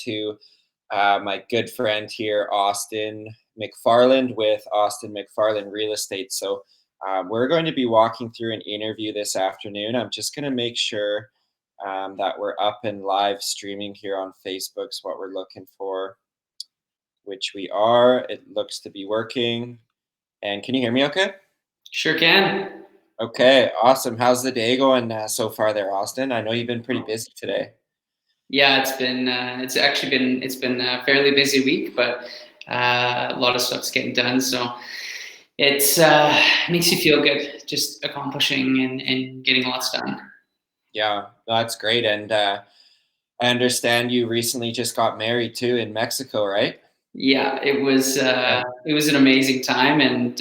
to my good friend here, Austin Mcfarland with Austin Mcfarland Real Estate. So we're going to be walking through an interview this afternoon. I'm just going to make sure that we're up and live streaming here on Facebook is what we're looking for, which we are. It looks to be working. And can you hear me okay? Sure can. Okay, awesome. How's the day going so far there, Austin? I know you've been pretty busy today. Yeah, it's been a fairly busy week, but a lot of stuff's getting done. So it makes you feel good just accomplishing and getting lots done. Yeah, that's great. And I understand you recently just got married too in Mexico, right? Yeah, Yeah. it was an amazing time, and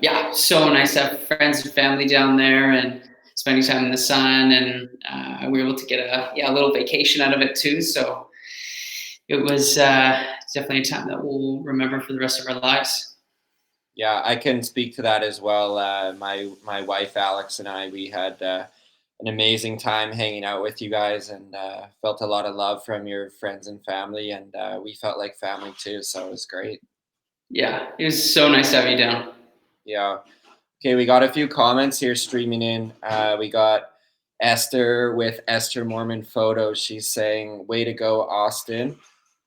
yeah, so nice to have friends and family down there and spending time in the sun, and we were able to get a little vacation out of it too. So it was definitely a time that we'll remember for the rest of our lives. Yeah, I can speak to that as well. My wife Alex and I, we had an amazing time hanging out with you guys, and felt a lot of love from your friends and family, and we felt like family too. So it was great. Yeah, it was so nice to have you down. Yeah. Okay, we got a few comments here streaming in. We got Esther with Esther Mormon Photos. She's saying, "Way to go, Austin!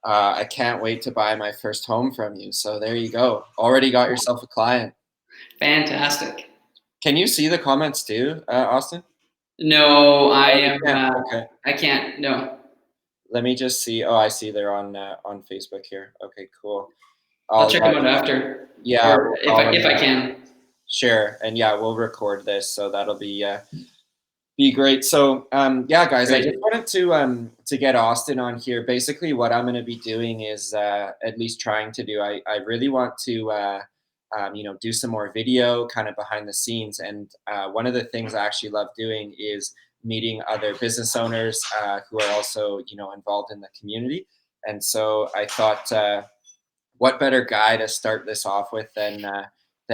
I can't wait to buy my first home from you." So there you go. Already got yourself a client. Fantastic. Can you see the comments too, Austin? No, I Oh, you am. can. Okay. I can't. No, Let me just see. Oh, I see they're on Facebook here. Okay, cool. I'll I'll check them out after, yeah, or we'll call them. if I can. Sure, and yeah, we'll record this, so that'll be great. So yeah, guys, I Great. just wanted to get Austin on here. Basically, what I'm going to be doing is at least trying to do. I really want to do some more video, kind of behind the scenes. And one of the things I actually love doing is meeting other business owners who are also involved in the community. And so I thought, what better guy to start this off with than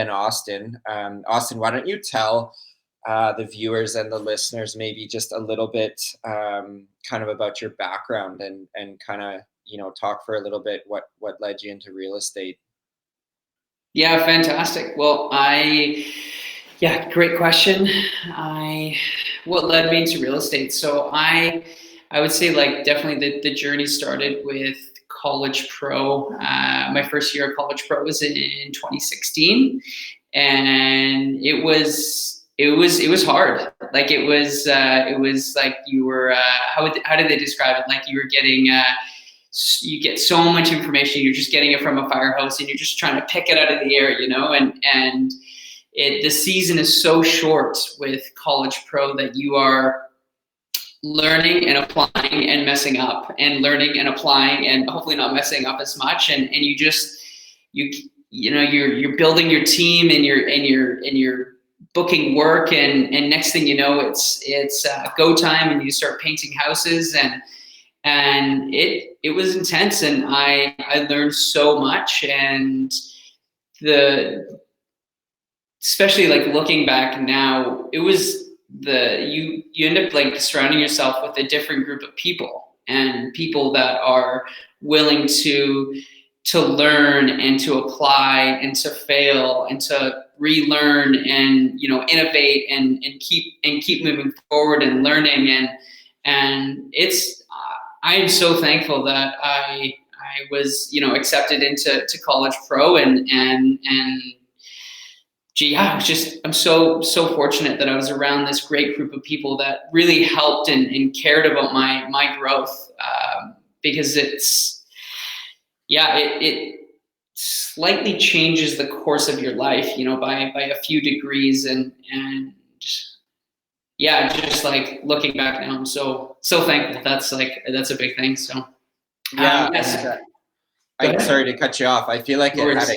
Austin? Austin, why don't you tell the viewers and the listeners maybe just a little bit kind of about your background and kind of talk for a little bit what led you into real estate. Yeah, fantastic. Well, yeah, great question. I, what led me into real estate? So I would say like definitely the journey started with College Pro. My first year of College Pro was in 2016, and it was hard. Like it was like you were how did they describe it? Like you were getting you get so much information, you're just getting it from a fire hose, and you're just trying to pick it out of the air, and the season is so short with College Pro that you are learning and applying and messing up, and learning and applying and hopefully not messing up as much, and you just you're building your team, and you're booking work, and next thing you know, it's go time, and you start painting houses, and it was intense, and I learned so much, and the especially like looking back now, it was you end up like surrounding yourself with a different group of people, and people that are willing to learn and to apply and to fail and to relearn and innovate and keep moving forward and learning, and it's I am so thankful that I was accepted into College Pro, and gee, yeah, it's just I'm so fortunate that I was around this great group of people that really helped and cared about my growth, because it's yeah it slightly changes the course of your life, by a few degrees, and yeah, just like looking back now, I'm so thankful. That's a big thing. So Yeah, yes, and go I ahead. sorry to cut you off. I feel like No worries.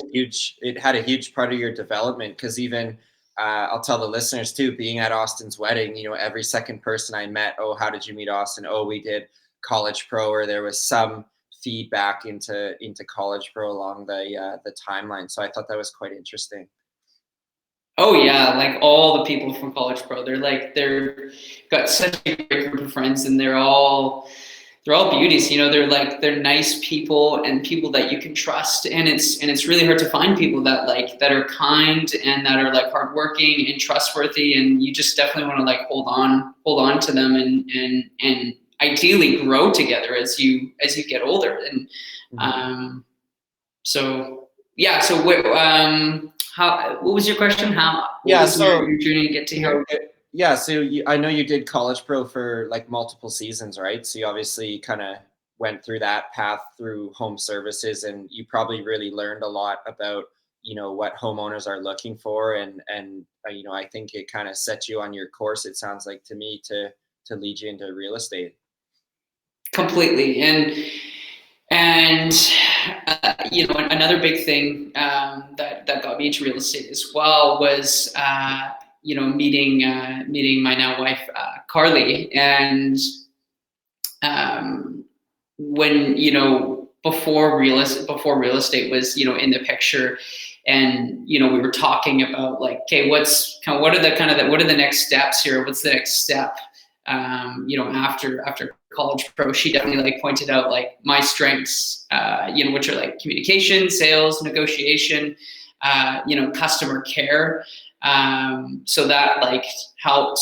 it had a huge part of your development because even I'll tell the listeners too. Being at Austin's wedding, every second person I met, oh, how did you meet Austin? Oh, we did College Pro, or there was some feedback into College Pro along the timeline. So I thought that was quite interesting. Oh yeah, like all the people from College Pro, they're got such a great group of friends, and they're all beauties, you know, they're nice people and people that you can trust. And it's really hard to find people that that are kind and that are like hardworking and trustworthy. And you just definitely want to like hold on to them and ideally grow together as you get older. And Mhm. so yeah, so what was your question? What Yeah, was so, your journey to get to you know, here? yeah, so I know you did college pro for like multiple seasons, right? So you obviously kind of went through that path through home services, and you probably really learned a lot about, what homeowners are looking for, and I think it kind of set you on your course. It sounds like to me to lead you into real estate. Completely. And you know, another big thing that got me into real estate as well was you know, meeting my now wife Carly. And um, when you know, before real estate was, you know, in the picture, and you know, we were talking about like, okay, what are the next steps here? What's the next step? You know, after college pro, she definitely like pointed out like my strengths, you know, which are like communication, sales, negotiation, you know, customer care. So that like helped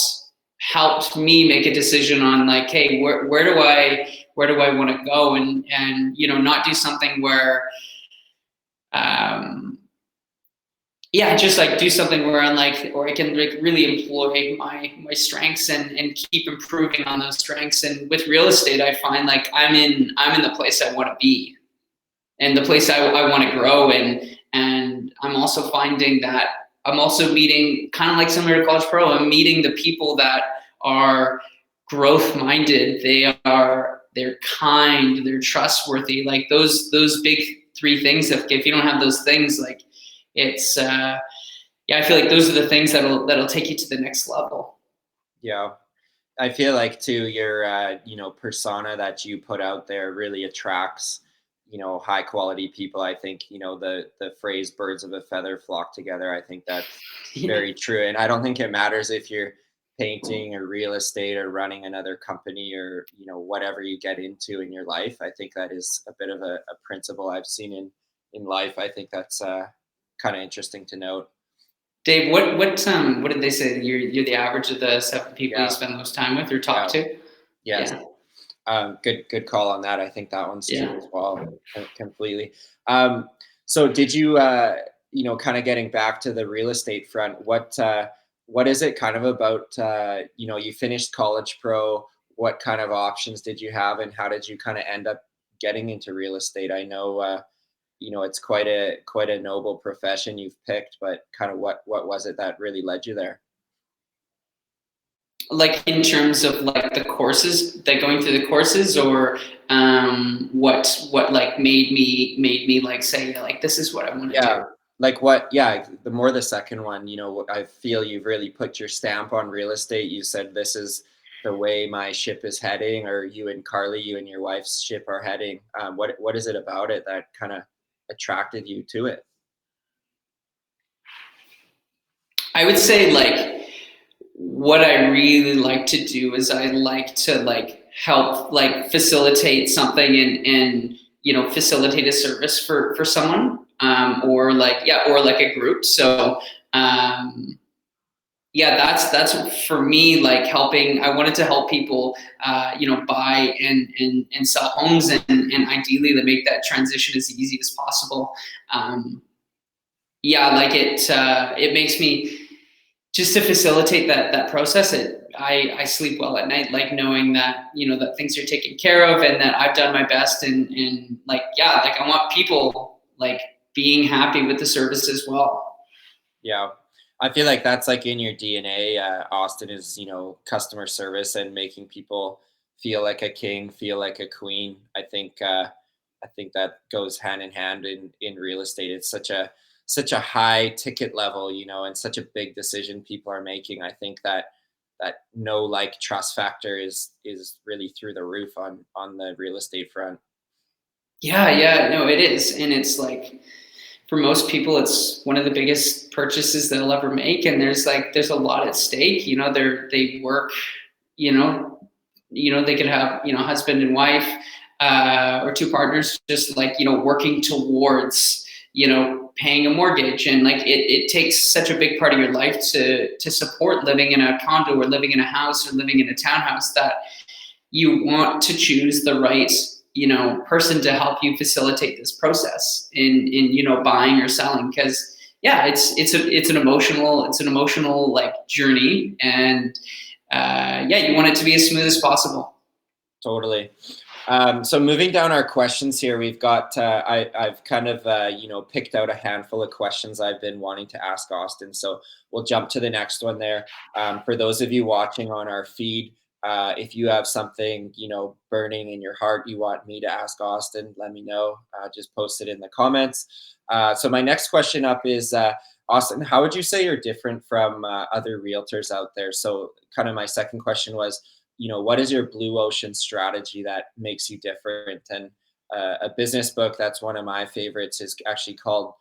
helped me make a decision on like, hey, where do I want to go, and you know, not do something where um, yeah, just like do something where I'm like, or I can like really employ my strengths and keep improving on those strengths. And with real estate, I find like I'm in the place I want to be, and the place I want to grow in. And I'm also finding that I'm also meeting, kind of like similar to college pro, I'm meeting the people that are growth minded. They're kind, they're trustworthy, like those big three things. If you don't have those things, like it's yeah, I feel like those are the things that'll take you to the next level. Yeah. I feel like too your persona that you put out there really attracts high quality people. I think the phrase "birds of a feather flock together." I think that's Yeah. very true, and I don't think it matters if you're painting or real estate or running another company or whatever you get into in your life. I think that is a bit of a principle I've seen in life. I think that's kind of interesting to note. Dave, what did they say? You're the average of the 7 people you Yeah, spend most time with or talk yeah, to? yes. Yeah, Good call on that. I think that one's true yeah. as well, completely. Um, so did you, kind of getting back to the real estate front, what is it kind of about, you finished college pro, what kind of options did you have and how did you kind of end up getting into real estate? I know, it's quite a noble profession you've picked, but kind of what was it that really led you there? Like in terms of like the courses, like going through the courses, or what like made me like say like this is what I want to Yeah, do. like what yeah, the more the second one, I feel you've really put your stamp on real estate. You said this is the way my ship is heading, or you and Carly, you and your wife's ship are heading. What is it about it that kind of attracted you to it? I would say like what I really like to do is I like to like help like facilitate something and you know, facilitate a service for someone, or like, yeah, or like a group. So yeah, that's for me, like helping. I wanted to help people, you know, buy and sell homes, and ideally to make that transition as easy as possible. Um, yeah, like it makes me, just to facilitate that process. I sleep well at night, like knowing that, you know, that things are taken care of and that I've done my best, and like, yeah, like I want people like being happy with the service as well. Yeah. I feel like that's like in your DNA. Austin is, customer service and making people feel like a king, feel like a queen. I think that goes hand in hand in real estate. It's such a high ticket level, and such a big decision people are making. I think that no like trust factor is really through the roof on the real estate front. Yeah, yeah, no, it is. And it's like, for most people, it's one of the biggest purchases they'll ever make. And there's a lot at stake, you know, they work, you know, they could have, husband and wife, or two partners, just like, working towards, paying a mortgage. And like, it takes such a big part of your life to support living in a condo or living in a house or living in a townhouse, that you want to choose the right, person to help you facilitate this process in buying or selling. Because yeah, it's an emotional like journey. And yeah, you want it to be as smooth as possible. Totally. So moving down our questions here, we've got I've kind of picked out a handful of questions I've been wanting to ask Austin. So we'll jump to the next one there. For those of you watching on our feed, if you have something burning in your heart you want me to ask Austin, let me know. Just post it in the comments. So my next question up is Austin, how would you say you're different from other realtors out there? So kind of my second question was, what is your blue ocean strategy that makes you different? And a business book that's one of my favorites is actually called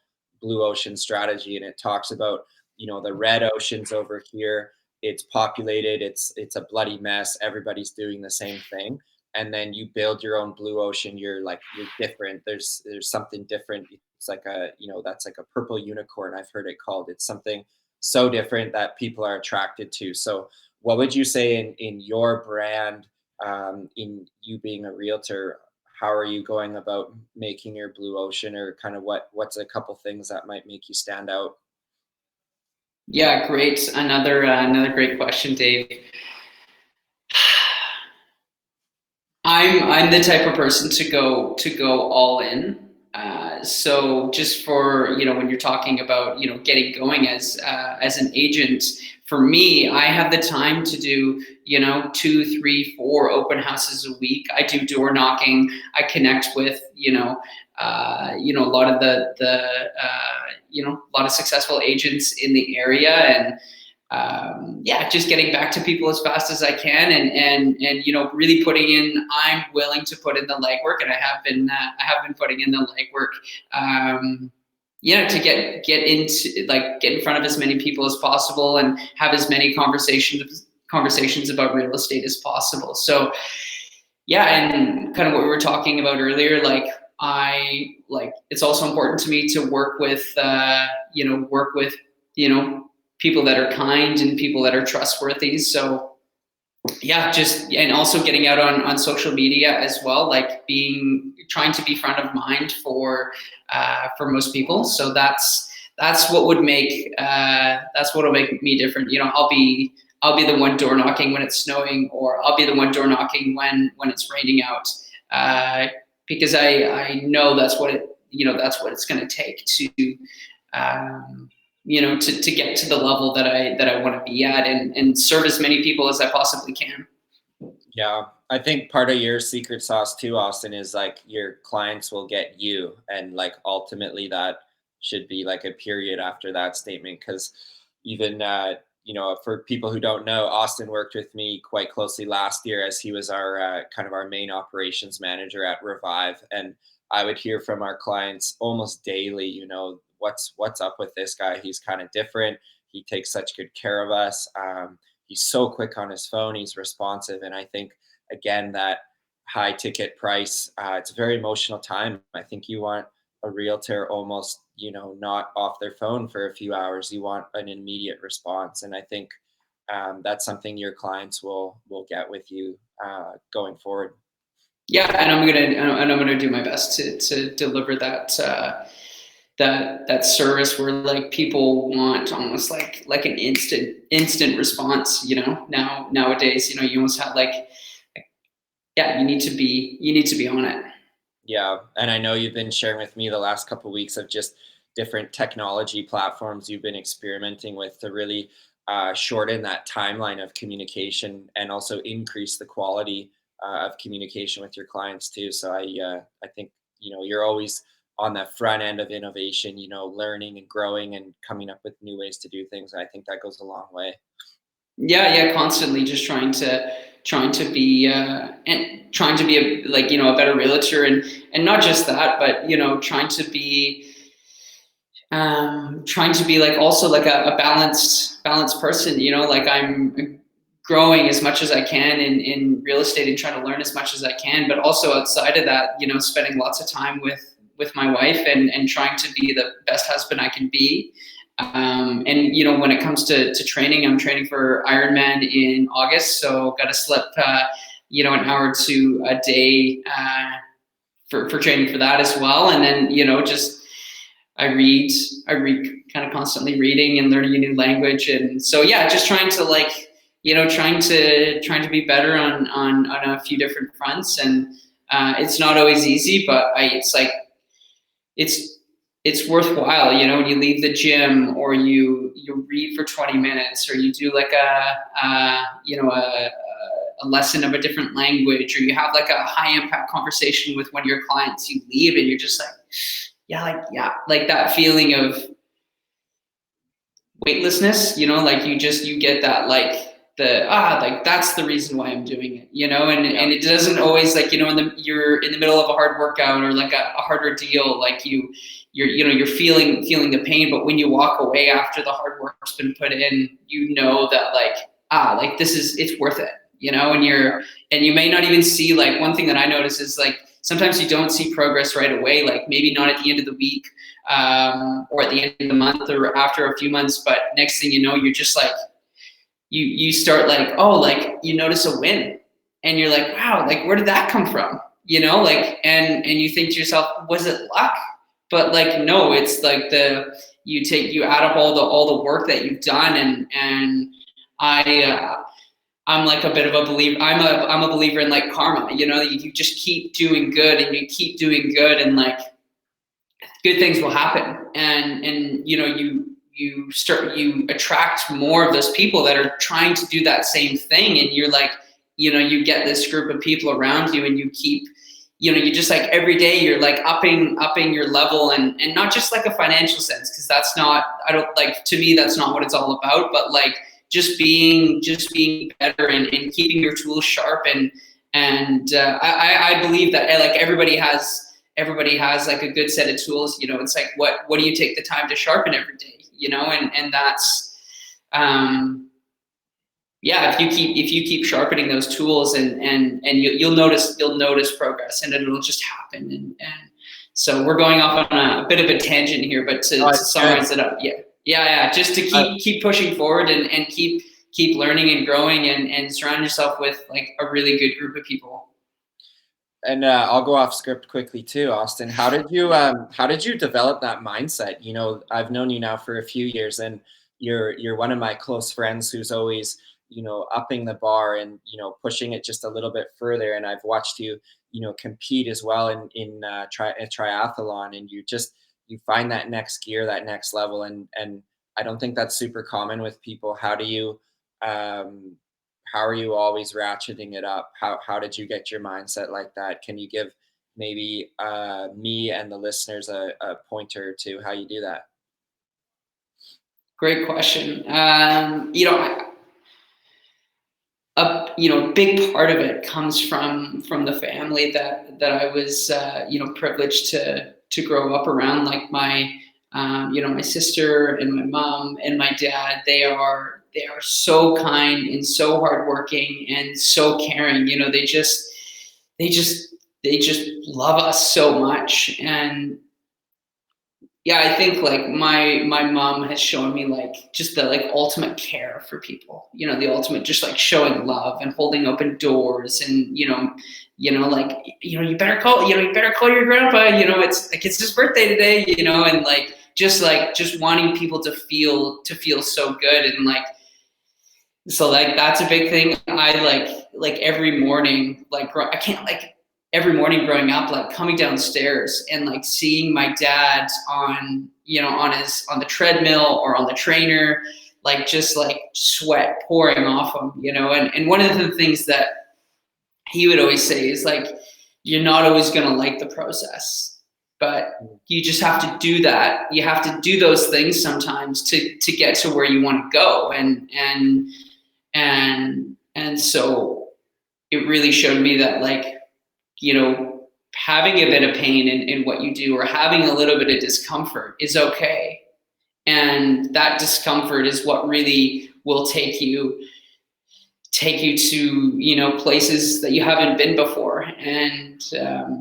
Blue Ocean Strategy, and it talks about the red oceans over here. It's populated. It's a bloody mess. Everybody's doing the same thing, and then you build your own blue ocean. You're different. There's something different. It's like that's like a purple unicorn. I've heard it called. It's something so different that people are attracted to. So what would you say in your brand, in you being a realtor? How are you going about making your blue ocean, or kind of what's a couple things that might make you stand out? Yeah, great. Another great question, Dave. I'm the type of person to go all in. So just for when you're talking about getting going as an agent, for me, I have the time to do two, three, four open houses a week. I do door knocking. I connect with a lot of a lot of successful agents in the area. And yeah, just getting back to people as fast as I can, and really putting in. I'm willing to put in the legwork, and I have been putting in the legwork. To get in front of as many people as possible and have as many conversations about real estate as possible. So yeah, and kind of what we were talking about earlier, like it's also important to me to work with people that are kind and people that are trustworthy. So yeah, just and also getting out on social media as well, like trying to be front of mind for most people. So that's what would make that's what will make me different. I'll be the one door knocking when it's snowing, or I'll be the one door knocking when it's raining out, because I know that's what it's going to take to to get to the level that I want to be at, and serve as many people as I possibly can. Yeah, I think part of your secret sauce too, Austin, is like your clients will get you, and like ultimately that should be like a period after that statement. Because even for people who don't know, Austin worked with me quite closely last year as he was our kind of our main operations manager at Revive, and I would hear from our clients almost daily, what's up with this guy? He's kind of different. He takes such good care of us. He's so quick on his phone. He's responsive, and I think again that high ticket price. It's a very emotional time. I think you want a realtor almost not off their phone for a few hours. You want an immediate response, and I think that's something your clients will get with you going forward. Yeah, and I'm gonna do my best to deliver that service where like people want almost like an instant response. Nowadays, you almost have like, yeah, you need to be on it. Yeah, and I know you've been sharing with me the last couple of weeks of just different technology platforms you've been experimenting with to really shorten that timeline of communication and also increase the quality of communication with your clients too. So I think you're always on the front end of innovation, learning and growing and coming up with new ways to do things. I think that goes a long way. Yeah, constantly just trying to be and trying to be a better realtor, and not just that, but trying to be like also like a balanced person. Like growing as much as I can in real estate and trying to learn as much as I can, but also outside of that, you know, spending lots of time with my wife and trying to be the best husband I can be. And you know, when it comes to training, I'm training for Ironman in August, so got to slip you know, an hour to a day for training for that as well. And then, you know, just I read kind of constantly reading and learning a new language. And so, yeah, just trying to like, you know, trying to be better on a few different fronts. And it's not always easy, but it's like, it's worthwhile, you know, when you leave the gym or you read for 20 minutes or you do like you know, a lesson of a different language, or you have like a high impact conversation with one of your clients, you leave and you're just like, like that feeling of weightlessness, you know, like you get that like like that's the reason why I'm doing it, you know, and it doesn't always like, you know, you're in the middle of a hard workout or like a harder deal, like you're feeling the pain, but when you walk away after the hard work's been put in, you know that like, like it's worth it, you know, and you may not even see, like one thing that I notice is like, sometimes you don't see progress right away, like maybe not at the end of the week, or at the end of the month or after a few months, but next thing you know, you're just like, you start like, oh, like you notice a win and you're like, wow, like where did that come from? You know, like, and you think to yourself, was it luck? But like, no, it's like you add up all the work that you've done. And I'm like a bit of a believer. I'm a believer in like karma, you know, you just keep doing good and you keep doing good and like good things will happen. And, you know, you attract more of those people that are trying to do that same thing. And you're like, you know, you get this group of people around you and you keep, you know, you just like every day you're like upping your level and not just like a financial sense. Cause that's not, I don't like, to me, that's not what it's all about, but like just being better and keeping your tools sharp. And I believe that like everybody has like a good set of tools, you know, it's like, what do you take the time to sharpen every day? You know, and that's, yeah, if you keep sharpening those tools and you'll notice progress and it'll just happen. And so we're going off on a bit of a tangent here, but to summarize it up, just to keep pushing forward and keep learning and growing and surround yourself with like a really good group of people. And I'll go off script quickly too, Austin. How did you develop that mindset? You know, I've known you now for a few years, and you're one of my close friends who's always, you know, upping the bar and, you know, pushing it just a little bit further. And I've watched you, you know, compete as well in a triathlon, and you find that next gear, that next level, and I don't think that's super common with people. How are you always ratcheting it up? How did you get your mindset like that? Can you give maybe me and the listeners a pointer to how you do that? Great question. You know, a big part of it comes from the family that I was you know, privileged to grow up around. Like my you know, my sister and my mom and my dad, they are so kind and so hardworking and so caring. You know, they just love us so much. And yeah, I think like my mom has shown me like just the like ultimate care for people, you know, the ultimate just like showing love and holding open doors and, you know, like, you know, you better call your grandpa, you know, it's like, it's his birthday today, you know, and like just wanting people to feel so good. And like, so like, that's a big thing. I like every morning, like I can't like, every morning growing up, like coming downstairs and like seeing my dad on, you know, on the treadmill or on the trainer, like just like sweat pouring off him, you know, and one of the things that he would always say is like, you're not always going to like the process, but you just have to do that. You have to do those things sometimes to get to where you want to go. And so it really showed me that like, you know, having a bit of pain in what you do or having a little bit of discomfort is okay. And that discomfort is what really will take you take you to, you know, places that you haven't been before. And Yeah.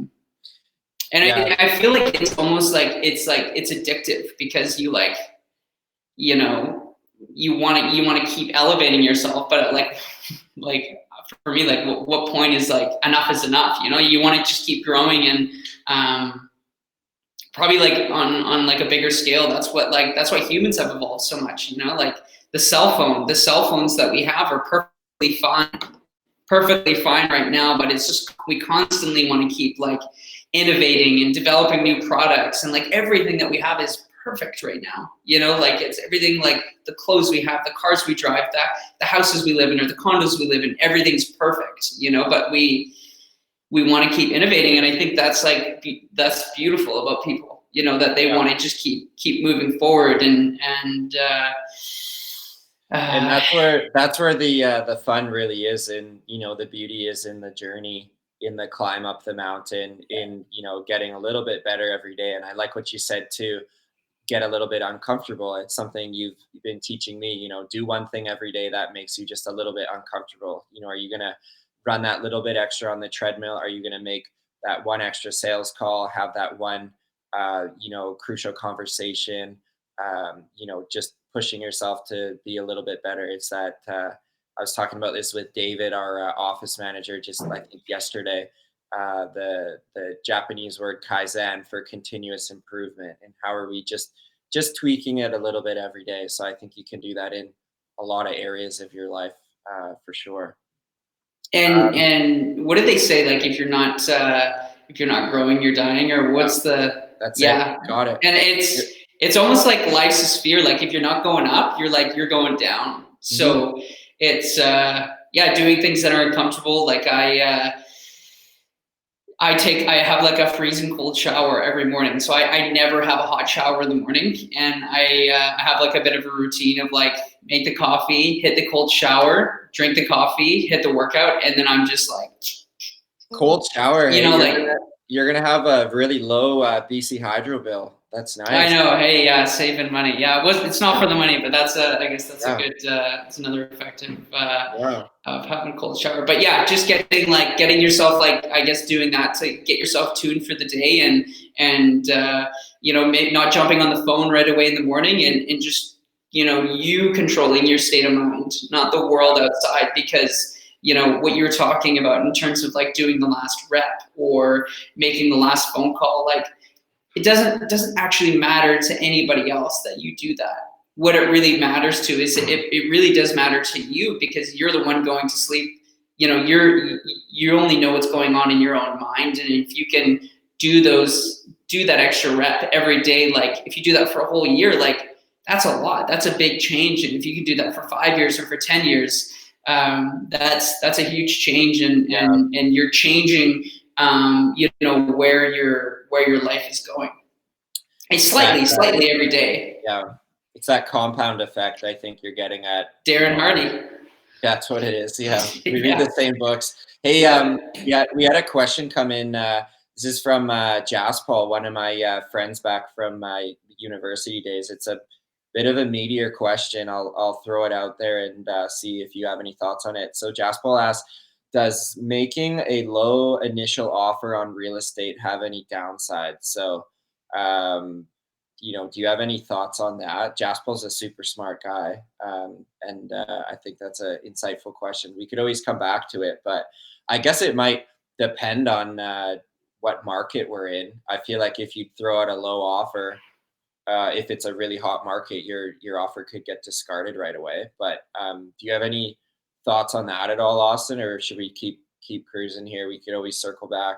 I feel like it's almost it's addictive because you like, you know, you want to keep elevating yourself, but like for me, like what point is like enough is enough? You know, you want to just keep growing, and probably like on like a bigger scale. That's why humans have evolved so much. You know, like the cell phones that we have are perfectly fine right now, but it's just we constantly want to keep like innovating and developing new products, and like everything that we have is perfect right now. You know, like it's everything, like the clothes we have, the cars we drive, the houses we live in, or the condos we live in, everything's perfect, you know, but we want to keep innovating. And I think that's beautiful about people, you know, that they want to just keep moving forward. And that's where the fun really is, and you know the beauty is in the journey, in the climb up the mountain, in you know getting a little bit better every day. And I like what you said too, get a little bit uncomfortable. It's something you've been teaching me, you know, do one thing every day that makes you just a little bit uncomfortable. You know, are you going to run that little bit extra on the treadmill? Are you going to make that one extra sales call, have that one, you know, crucial conversation, you know, just pushing yourself to be a little bit better. It's that, I was talking about this with David, our office manager, just I think yesterday, the Japanese word Kaizen for continuous improvement, and how are we just tweaking it a little bit every day. So I think you can do that in a lot of areas of your life, for sure. and what did they say? Like if you're not growing, you're dying, or Yeah, what's the that's it. yeah? Got it. And it's almost like life's a sphere. Like if you're not going up, you're going down. Hmm. So it's yeah, doing things that are uncomfortable. Like I have like a freezing cold shower every morning. So I never have a hot shower in the morning. And I have like a bit of a routine of like make the coffee, hit the cold shower, drink the coffee, hit the workout. And then I'm just like, Cold shower. you Hey, know, you're gonna have a really low BC hydro bill. That's I nice. know. Hey, yeah, saving money. Yeah, it's not for the money, but I guess that's a Yeah. good, it's another effect Wow. of having a cold shower. But yeah, just getting yourself like, I guess doing that to get yourself tuned for the day, and you know, maybe not jumping on the phone right away in the morning, and just, you know, you controlling your state of mind, not the world outside, because you know what you were talking about in terms of like doing the last rep or making the last phone call, like it doesn't actually matter to anybody else that you do that. What it really matters to is it really does matter to you, because you're the one going to sleep. You know, you only know what's going on in your own mind, and if you can do that extra rep every day, like if you do that for a whole year, like that's a lot. That's a big change, and if you can do that for 5 years or for 10 years, that's a huge change, Yeah. and you're changing, you know, where your life is going. It's It's that. slightly every day. Yeah. It's that compound effect. I think you're getting at. Darren Hardy. That's what it is. Yeah, we read Yeah, the same books. Hey, yeah. yeah, we had a question come in. This is from Jaspal, one of my friends back from my university days. It's a bit of a meatier question. I'll throw it out there and see if you have any thoughts on it. So Jaspal asks, does making a low initial offer on real estate have any downside? So, um, you know, do you have any thoughts on that? Jaspel's a super smart guy, and I think that's an insightful question. We could always come back to it, but I guess it might depend on what market we're in. I feel like if you throw out a low offer, if it's a really hot market, your offer could get discarded right away. But do you have any thoughts on that at all, Austin, or should we keep cruising here? We could always circle back.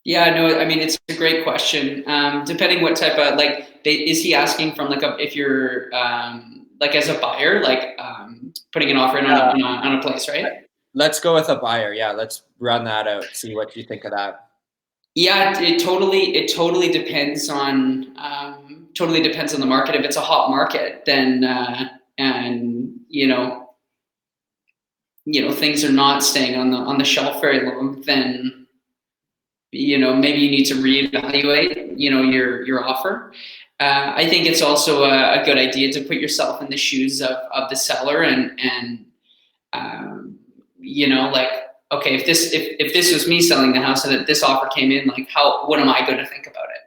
Yeah, no, I mean, it's a great question. Depending what type of, like, is he asking from like if you're like as a buyer, like putting an offer in on on a place, right? Let's go with a buyer. Yeah, let's run that out. See what you think of that. Yeah, it totally depends on the market. If it's a hot market, then and things are not staying on the shelf very long, then maybe you need to reevaluate your offer. I think it's also a good idea to put yourself in the shoes of the seller, and like, okay, if this was me selling the house and this offer came in, like, what am I going to think about it?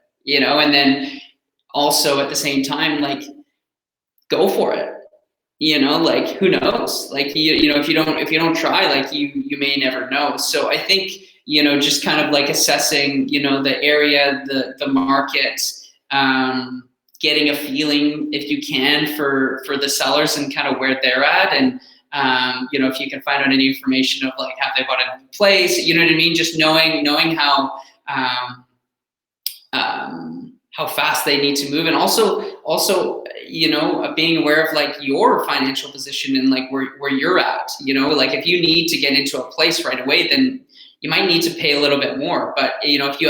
And then also at the same time, like, go for it. Like, who knows? Like, if you don't try, like, you may never know. So I think, just kind of like assessing, the area, the market, getting a feeling, if you can, for the sellers and kind of where they're at. And, if you can find out any information of, like, have they bought a new place, you know what I mean? Just knowing how fast they need to move, and also being aware of, like, your financial position and, like, where you're at. Like, if you need to get into a place right away, then you might need to pay a little bit more. But if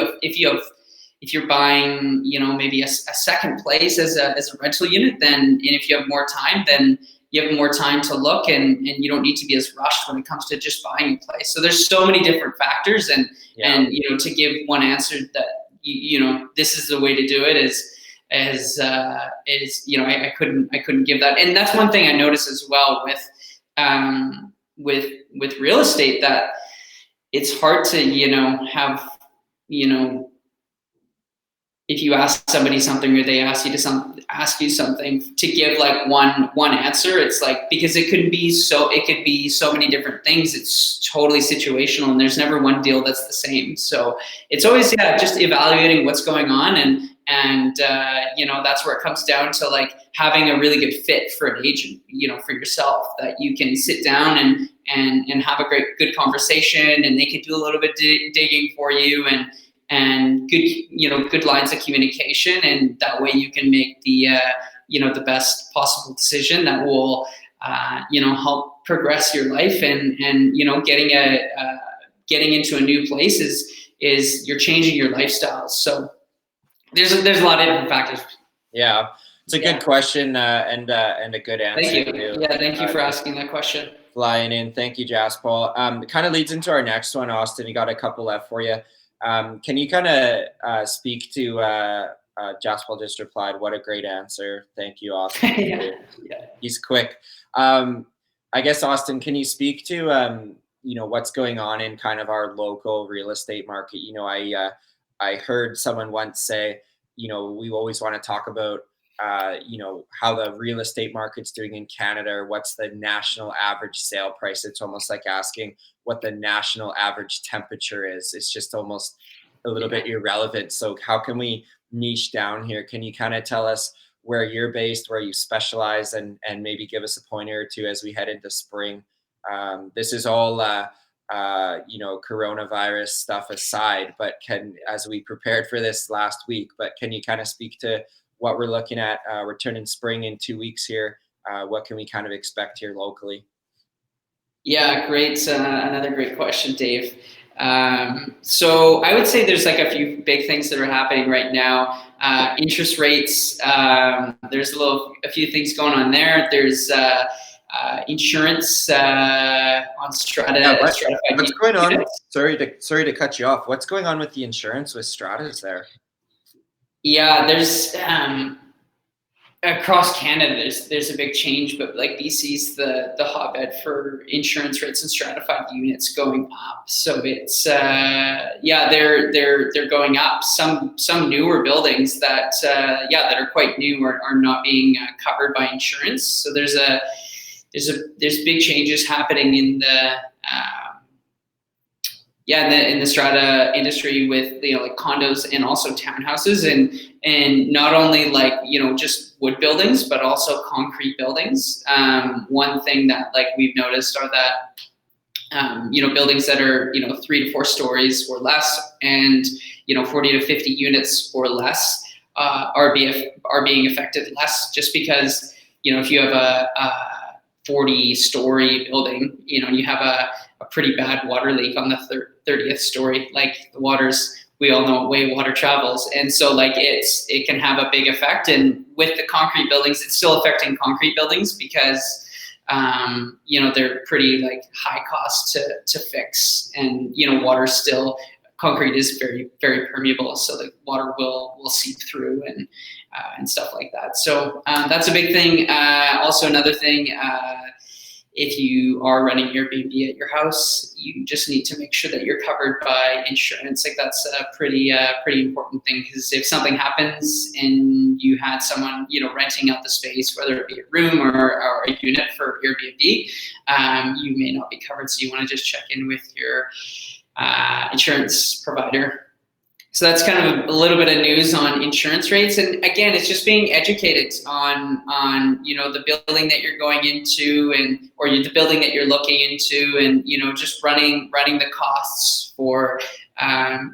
you're buying, maybe a second place as a rental unit, then, and if you have more time, then you have more time to look, and you don't need to be as rushed when it comes to just buying a place. So there's so many different factors, and to give one answer that this is the way to do it I couldn't give that. And that's one thing I notice as well with real estate, that it's hard to have if you ask somebody something, or they ask you something, to give, like, one answer. It's like, because it could be so many different things. It's totally situational, and there's never one deal that's the same. So it's always, just evaluating what's going on, and that's where it comes down to, like, having a really good fit for an agent, for yourself, that you can sit down and have a good conversation, and they can do a little bit digging for you, and good lines of communication, and that way you can make the best possible decision that will help progress your life. And getting into a new place is you're changing your lifestyle. So there's a lot of different factors. Yeah, it's a good question, and a good answer. Thank you. Yeah, thank you for asking that question. Flying in. Thank you, Jaspal. It kind of leads into our next one, Austin. You got a couple left for you. Can you kind of speak to Jaspal just replied, "What a great answer. Thank you, Austin." Yeah. He's quick. I guess, Austin, can you speak to what's going on in kind of our local real estate market? I heard someone once say, we always want to talk about how the real estate market's doing in Canada, or what's the national average sale price. It's almost like asking what the national average temperature is. It's just almost a little bit irrelevant. So how can we niche down here? Can you kind of tell us where you're based, where you specialize, and maybe give us a pointer or two as we head into spring? This is all coronavirus stuff aside, but as we prepared for this last week, but can you kind of speak to what we're looking at returning spring in 2 weeks here? What can we kind of expect here locally? Yeah, great. Another great question, Dave. So I would say there's, like, a few big things that are happening right now. Interest rates. There's a few things going on there. There's insurance on strata. Yeah, what's going on? Sorry to cut you off. What's going on with the insurance with stratas there? Yeah, there's across Canada, there's a big change, but, like, BC's the hotbed for insurance rates and stratified units going up. So it's they're going up. Some newer buildings that that are quite new are not being covered by insurance. So there's big changes happening in the in the strata industry with, like, condos and also townhouses, and not only, like, just wood buildings, but also concrete buildings. One thing that, like, we've noticed are that buildings that are 3 to 4 stories or less, and 40 to 50 units or less are being affected less, just because if you have a 40-story building, you have a pretty bad water leak on the 30th story. Like, the we all know what way water travels, and so, like, it can have a big effect. And with the concrete buildings, it's still affecting concrete buildings because they're pretty, like, high cost to fix, and concrete is very, very permeable, so the water will seep through and stuff like that. So that's a big thing. Also, another thing if you are running Airbnb at your house, you just need to make sure that you're covered by insurance. Like that's a pretty important thing, because if something happens and you had someone, renting out the space, whether it be a room or a unit for Airbnb, you may not be covered. So you want to just check in with your insurance provider. So that's kind of a little bit of news on insurance rates. And again, it's just being educated on the building that you're going into, or the building that you're looking into, and just running the costs for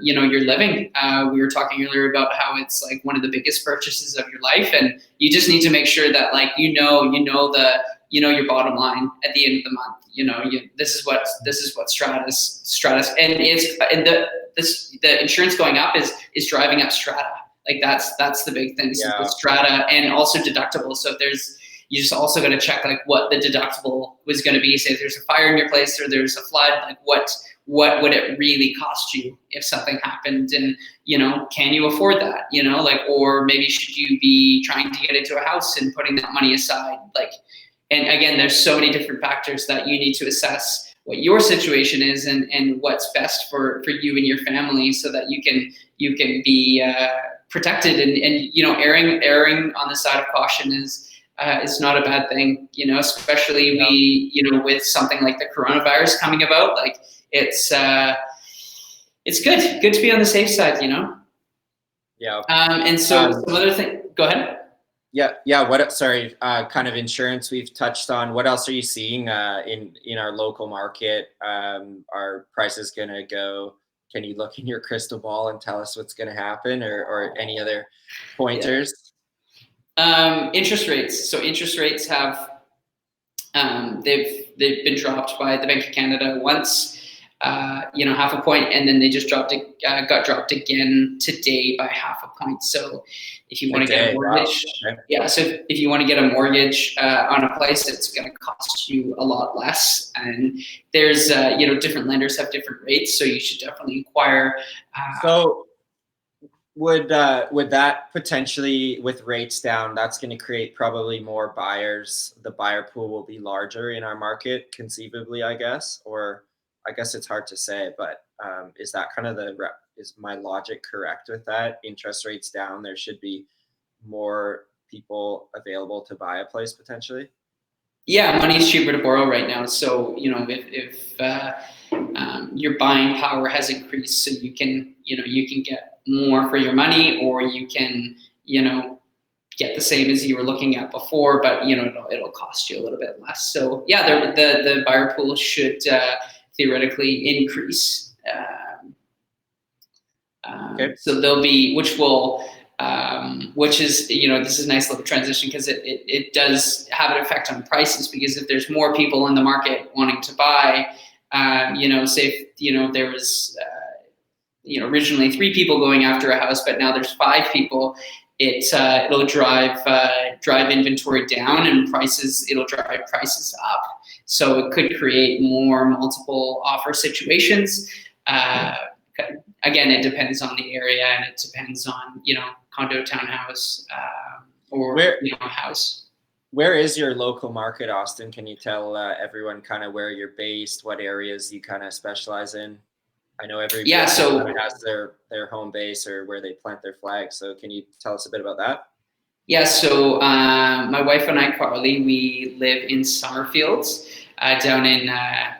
your living. We were talking earlier about how it's like one of the biggest purchases of your life, and you just need to make sure that your bottom line at the end of the month. This is what Stratus, and the insurance going up is driving up strata. Like that's the big thing. So the strata, and also deductible. So you just also got to check like what the deductible was going to be. Say if there's a fire in your place or there's a flood, like what would it really cost you if something happened, and can you afford that? Or maybe should you be trying to get into a house and putting that money aside? And again, there's so many different factors that you need to assess what your situation is and what's best for you and your family, so that you can be protected, and erring on the side of caution is not a bad thing, especially with something like the coronavirus coming about. Like it's good to be on the safe side. Yeah. And so some other thing. Go ahead. Yeah. Sorry, kind of insurance we've touched on. What else are you seeing in our local market? Are prices going to go? Can you look in your crystal ball and tell us what's going to happen, or any other pointers? Interest rates. So interest rates have they've been dropped by the Bank of Canada once. Half a point, and then they just got dropped again today by half a point. So if you want to get a mortgage, so if you want to get a mortgage on a place, it's going to cost you a lot less. And there's, different lenders have different rates, so you should definitely inquire. So would that potentially, with rates down, that's going to create probably more buyers? The buyer pool will be larger in our market, conceivably, I guess, or I guess it's hard to say, but is that kind of is my logic correct with that? Interest rates down, there should be more people available to buy a place potentially? Yeah, money's cheaper to borrow right now. So, if your buying power has increased, so you can get more for your money, or you can, get the same as you were looking at before, but, it'll cost you a little bit less. So yeah, the buyer pool should theoretically increase. Okay. So there'll be, which is, this is a nice little transition, because it does have an effect on prices, because if there's more people in the market wanting to buy, say if, there was, originally 3 people going after a house, but now there's 5 people, it'll drive inventory down, and it'll drive prices up. So it could create more multiple offer situations. Again, it depends on the area, and it depends on, condo, townhouse, or house. Where is your local market, Austin? Can you tell everyone kind of where you're based, what areas you kind of specialize in? I know every so has their home base or where they plant their flag. So can you tell us a bit about that? Yeah, so my wife and I, Carly, we live in Summerfields, down in,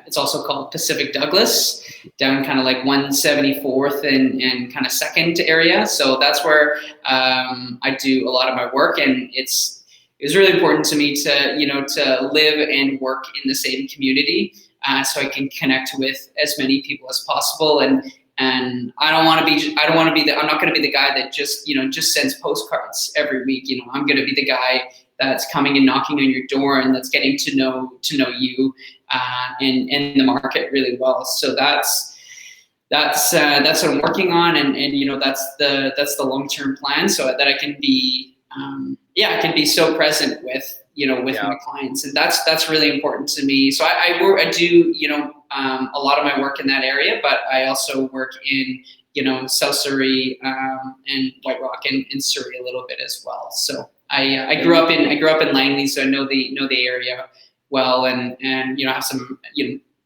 it's also called Pacific Douglas, down kind of like 174th and kind of 2nd area. So that's where I do a lot of my work, and it was really important to me to live and work in the same community, so I can connect with as many people as possible. And I'm not going to be the guy that just sends postcards every week. I'm going to be the guy that's coming and knocking on your door, and that's getting to know you and the market really well. So that's what I'm working on, and that's the long-term plan, so that I can be I can be so present with my clients, and that's really important to me. So I do a lot of my work in that area, but I also work in South Surrey and White Rock and Surrey a little bit as well. So I grew up in Langley, so I know the area well, and have some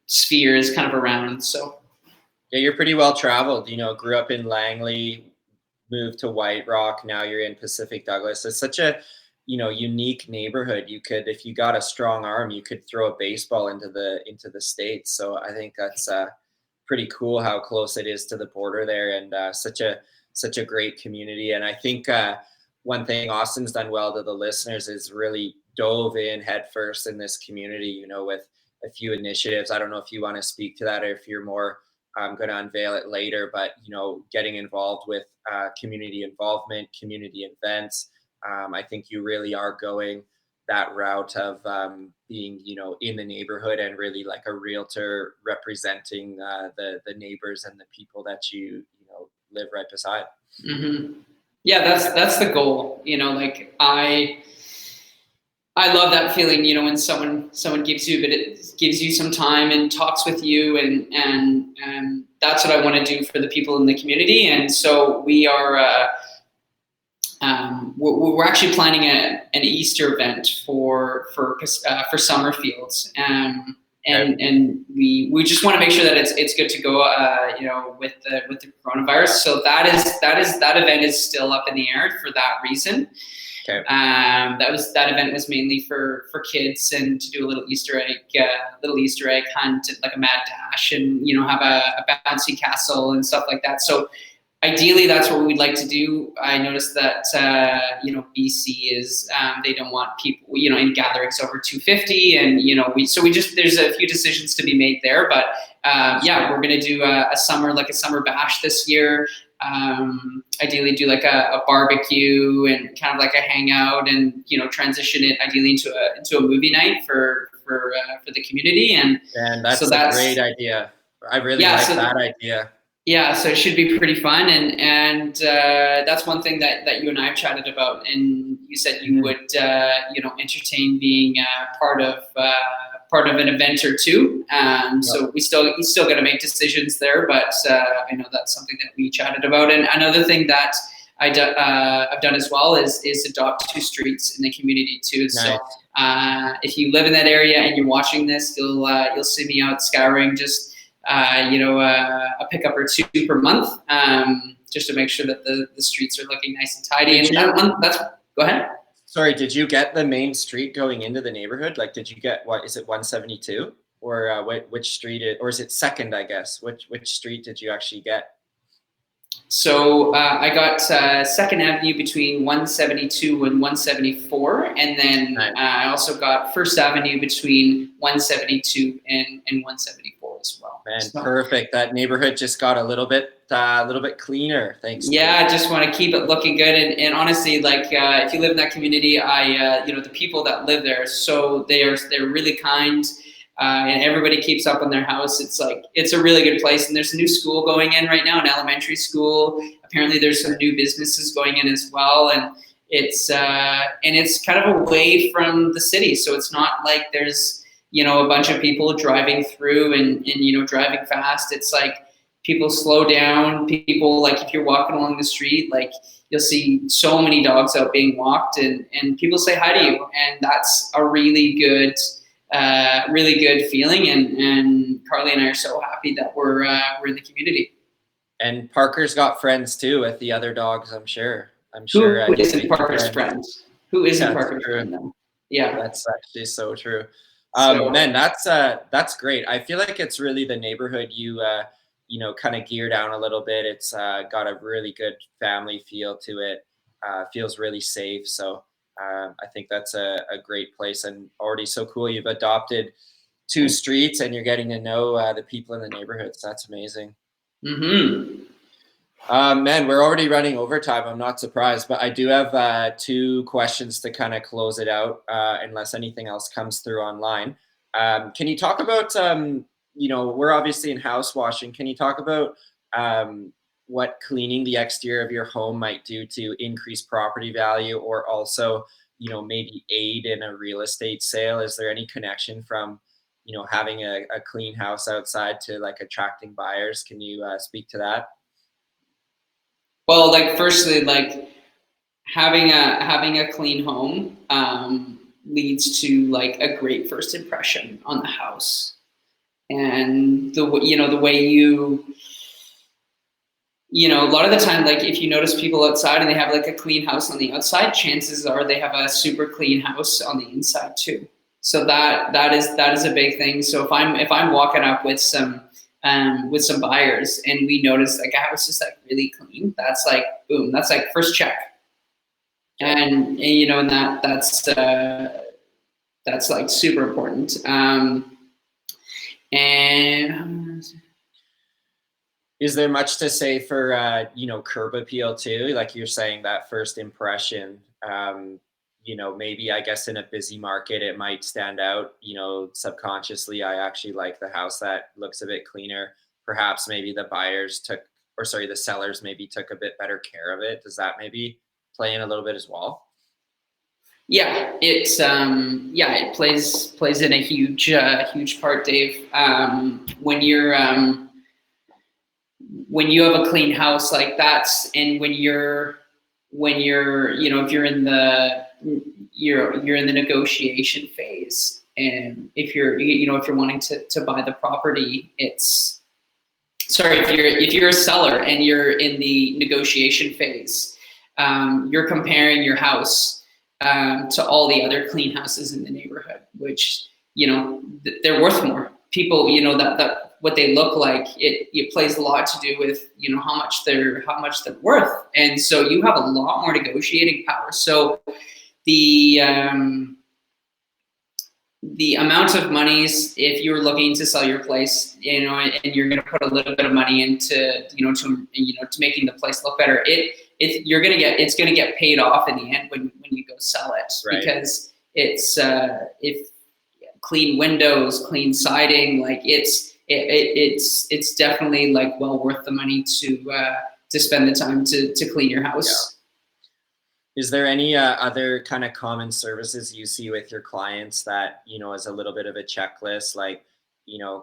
spheres kind of around. So Yeah, you're pretty well traveled. Grew up in Langley, moved to White Rock. Now you're in Pacific Douglas. It's such a, unique neighborhood. You could, if you got a strong arm, you could throw a baseball into the States. So I think that's pretty cool how close it is to the border there, and such a great community. And I think one thing Austin's done well to the listeners is really dove in headfirst in this community. With a few initiatives. I don't know if you want to speak to that, or if you're more I'm going to unveil it later, but getting involved with community involvement, community events. I think you really are going that route of being, in the neighborhood, and really like a realtor representing the neighbors and the people that live right beside. hmm yeah, that's the goal. Like I love that feeling, when someone gives you, but it gives you some time and talks with you, and that's what I want to do for the people in the community. And so we are, we're actually planning an Easter event for Summerfields, and we just want to make sure that it's good to go, with the coronavirus. So that event is still up in the air for that reason. Okay. That event was mainly for kids, and to do a little Easter egg hunt, like a mad dash, and have a bouncy castle and stuff like that. So ideally, that's what we'd like to do. I noticed that BC is they don't want people in gatherings over 250, and there's a few decisions to be made there. But we're gonna do a summer bash this year. Ideally do like a barbecue and kind of like a hangout, and transition it ideally into a movie night for the community. And that's a great idea. I really like that idea. Yeah, so it should be pretty fun, and that's one thing that you and I have chatted about. And you said you would entertain being part of an event or two. So we still got to make decisions there, but I know that's something that we chatted about. And another thing that I've done as well is adopt 2 streets in the community too. Nice. So if you live in that area and you're watching this, you'll see me out scouring just a pickup or 2 per month, just to make sure that the streets are looking nice and tidy. Go ahead. Sorry, did you get the main street going into the neighborhood? Like, did you get, what is it, 172, or which street or is it Second? I guess which street did you actually get? So I got 2nd Avenue between 172 and 174, and then nice. I also got 1st Avenue between 172 and 174 as well. Man, so, perfect. That neighborhood just got a little bit cleaner. Thanks. Yeah, I just want to keep it looking good, and honestly, like if you live in that community, the people that live there, so they're really kind. And everybody keeps up on their house. It's a really good place. And there's a new school going in right now, an elementary school. Apparently there's some new businesses going in as well. And it's kind of away from the city. So it's not like there's, a bunch of people driving through and driving fast. It's like people slow down. People, like if you're walking along the street, like you'll see so many dogs out being walked, and people say hi to you. And that's a really good feeling, and Carly and I are so happy that we're in the community. And Parker's got friends too with the other dogs, I'm sure. Who isn't Parker's friends? Who isn't Parker's friend then? Yeah, that's actually so true. Man, that's great. I feel like it's really the neighborhood you kind of gear down a little bit. It's got a really good family feel to it. Feels really safe. So I think that's a great place, and already so cool. You've adopted 2 streets, and you're getting to know the people in the neighborhoods. That's amazing. Mm-hmm. Man, we're already running overtime. I'm not surprised, but I do have 2 questions to kind of close it out, unless anything else comes through online. Can you talk about, we're obviously in house washing. Can you talk about what cleaning the exterior of your home might do to increase property value, or also, maybe aid in a real estate sale? Is there any connection from, having a clean house outside to like attracting buyers? Can you speak to that? Well, like firstly, like having a clean home, leads to like a great first impression on the house. And the way a lot of the time, like if you notice people outside and they have like a clean house on the outside, chances are they have a super clean house on the inside too. So that is a big thing. So if I'm walking up with some buyers and we notice like a house is like really clean, that's like boom, that's like first check. And that's like super important. And is there much to say for curb appeal too? Like you're saying, that first impression. Maybe I guess in a busy market it might stand out. Subconsciously, I actually like the house that looks a bit cleaner. Perhaps maybe the sellers maybe took a bit better care of it. Does that maybe play in a little bit as well? yeah, it plays in a huge part, Dave. When you have a clean house like that's, and when you're if you're in the negotiation phase, and if you're wanting to buy the property, if you're a seller and you're in the negotiation phase, you're comparing your house to all the other clean houses in the neighborhood, which they're worth more. People, that what they look like, it plays a lot to do with how much they're worth, and so you have a lot more negotiating power. So the amount of monies, if you're looking to sell your place, and you're going to put a little bit of money into to making the place look better, it's going to get paid off in the end when you go sell it, right? Because it's if clean windows, clean siding, like it's definitely like well worth the money to spend the time to clean your house. Yeah. Is there any other kind of common services you see with your clients that is a little bit of a checklist, like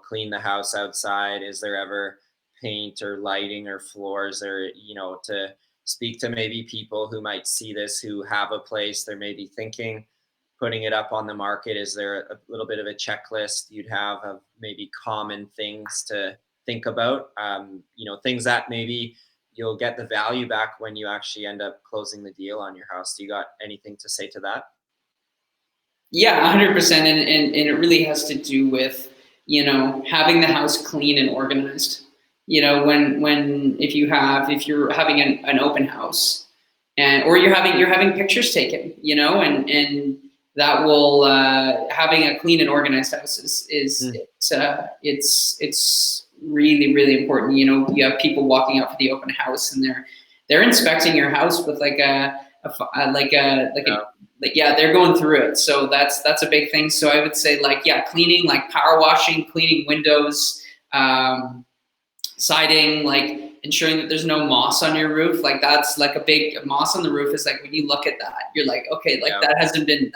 clean the house outside? Is there ever paint or lighting or floors, or to speak to maybe people who might see this, who have a place they're maybe thinking putting it up on the market? Is there a little bit of a checklist you'd have of maybe common things to think about? Things that maybe you'll get the value back when you actually end up closing the deal on your house. Do you got anything to say to that? Yeah, 100%. And it really has to do with, having the house clean and organized. If you're having an open house, or you're having pictures taken, and that will, having a clean and organized house it's really, really important. You have people walking up for the open house and they're inspecting your house with they're going through it. So that's a big thing. So I would say cleaning, like power washing, cleaning windows, siding, like ensuring that there's no moss on your roof. Like that's like a big moss on the roof is like, when you look at that, you're like, okay, like that hasn't been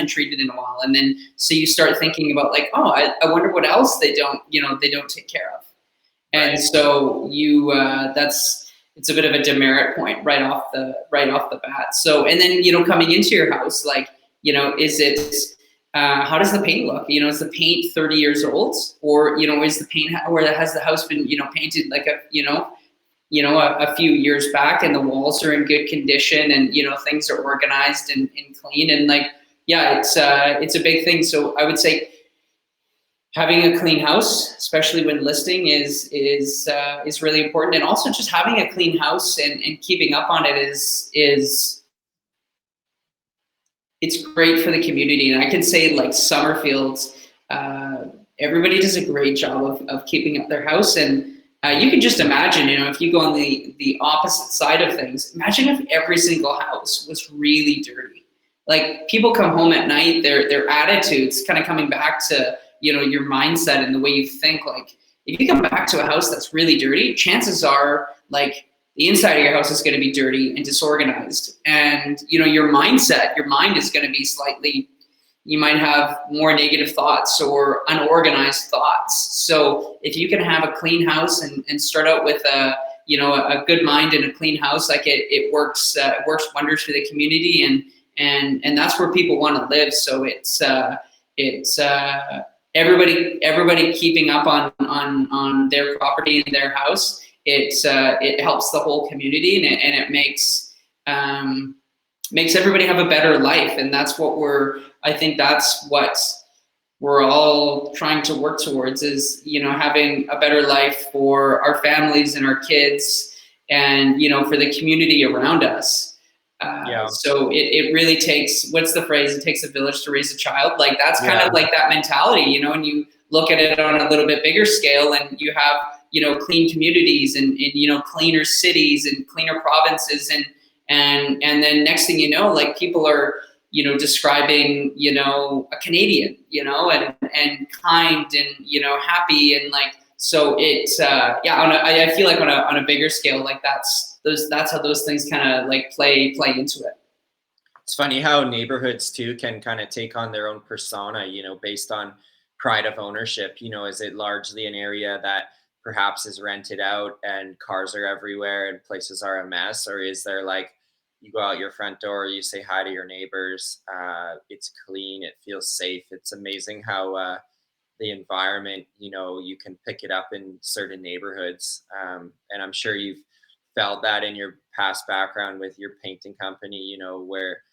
treated in a while. And then, so you start thinking about like, oh, I wonder what else they don't take care of. And right. So it's a bit of a demerit point right off the bat. So, and then, coming into your house, like, is it, how does the paint look? Is the paint 30 years old, or, is the paint, or has the house been, painted like a few years back, and the walls are in good condition, and, things are organized and clean, and it's a big thing. So I would say having a clean house, especially when listing, is really important. And also just having a clean house and keeping up on it is it's great for the community. And I can say like Summerfield, everybody does a great job of keeping up their house. And you can just imagine, if you go on the opposite side of things, imagine if every single house was really dirty. Like people come home at night, their attitudes kind of coming back to, your mindset and the way you think. Like if you come back to a house that's really dirty, chances are like the inside of your house is going to be dirty and disorganized. And, your mind is going to be slightly, you might have more negative thoughts or unorganized thoughts. So if you can have a clean house and start out with a good mind and a clean house, like it works wonders for the community. and that's where people want to live. So it's everybody keeping up on their property and their house. It helps the whole community, and it makes everybody have a better life. And that's what I think that's what we're all trying to work towards, is, having a better life for our families and our kids, and, for the community around us. So it really takes, what's the phrase? It takes a village to raise a child. Like, that's kind of like that mentality, and you look at it on a little bit bigger scale, and you have, clean communities and cleaner cities and cleaner provinces. And then next thing you know, like, people are, describing, a Canadian, and kind and, happy, and like, so it's, I feel like on a bigger scale, like that's how those things kind of like play into it. It's funny how neighborhoods too can kind of take on their own persona, based on pride of ownership. Is it largely an area that perhaps is rented out and cars are everywhere and places are a mess? Or is there, like, you go out your front door, you say hi to your neighbors, it's clean, it feels safe. It's amazing how the environment, you can pick it up in certain neighborhoods. And I'm sure you've felt that in your past background with your painting company, where,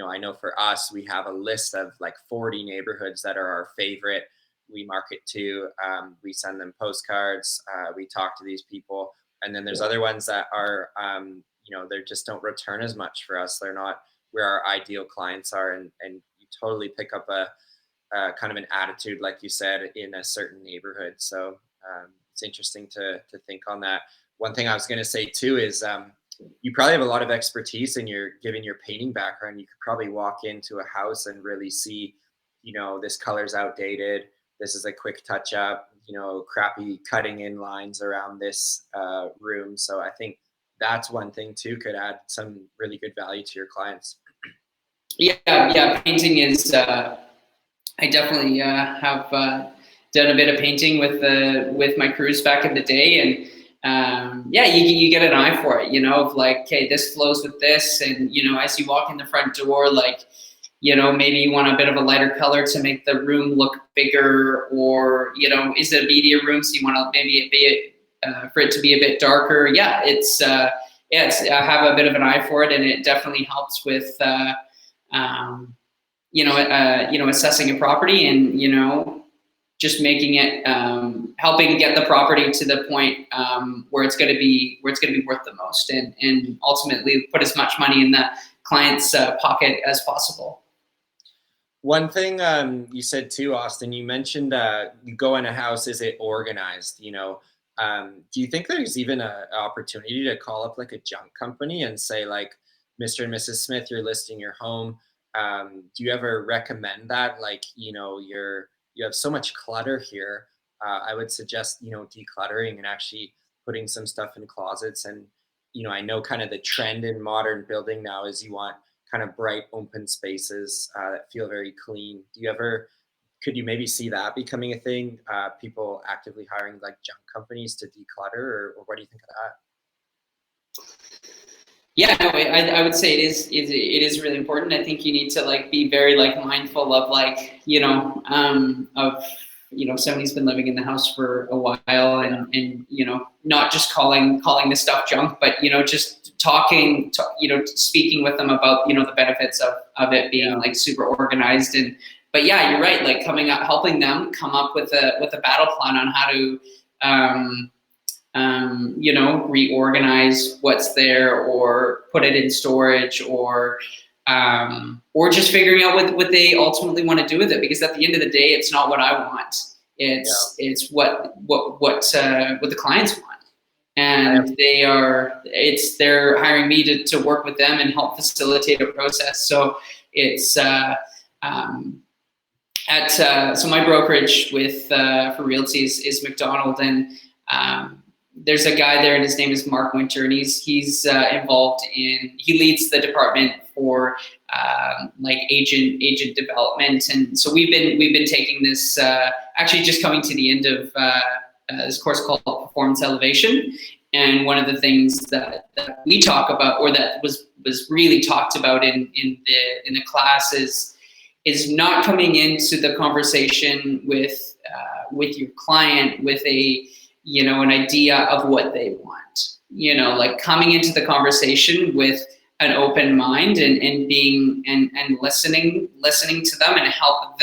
I know for us, we have a list of like 40 neighborhoods that are our favorite. We market to, we send them postcards, we talk to these people. And then there's other ones that are, they just don't return as much for us. They're not where our ideal clients are. And you totally pick up a kind of an attitude, like you said, in a certain neighborhood. So it's interesting to think on that. One thing I was going to say too is you probably have a lot of expertise in given your painting background. You could probably walk into a house and really see, this color's outdated. This is a quick touch up, crappy cutting in lines around this room. So I think that's one thing too, could add some really good value to your clients. Yeah. Painting is, I definitely have done a bit of painting with my crews back in the day, and you get an eye for it, of like, okay, this flows with this, and as you walk in the front door, like, maybe you want a bit of a lighter color to make the room look bigger, or is it a media room, so you want to maybe for it to be a bit darker. It's I have a bit of an eye for it, and it definitely helps with assessing a property, and just making it, helping get the property to the point where it's going to be worth the most, and ultimately put as much money in the client's pocket as possible. One thing you said too, Austin, you mentioned you go in a house, is it organized? Do you think there's even an opportunity to call up like a junk company and say, like, Mr. and Mrs. Smith, you're listing your home. Do you ever recommend that? Like, you have so much clutter here. I would suggest, decluttering and actually putting some stuff in closets. And, I know kind of the trend in modern building now is you want kind of bright open spaces that feel very clean. Could you maybe see that becoming a thing? People actively hiring like junk companies to declutter, or what do you think of that? Yeah, no, I would say it is really important. I think you need to like be very like mindful of like, somebody's been living in the house for a while, and not just calling the stuff junk, but just speaking with them about the benefits of it being like super organized. But yeah, you're right, like helping them come up with a battle plan on how to reorganize what's there, or put it in storage, or just figuring out what they ultimately want to do with it. Because at the end of the day, it's not what I want. It's what the clients want. And they're hiring me to work with them and help facilitate a process. So it's, so my brokerage for realty is McDonald, and there's a guy there, and his name is Mark Winter, and he's involved he leads the department for like agent development. And so we've been taking this, actually just coming to the end of this course called Performance Elevation. And one of the things that we talk about, or that was really talked about in the class, is not coming into the conversation with your client with an idea of what they want. Like coming into the conversation with an open mind and being and listening to them, and help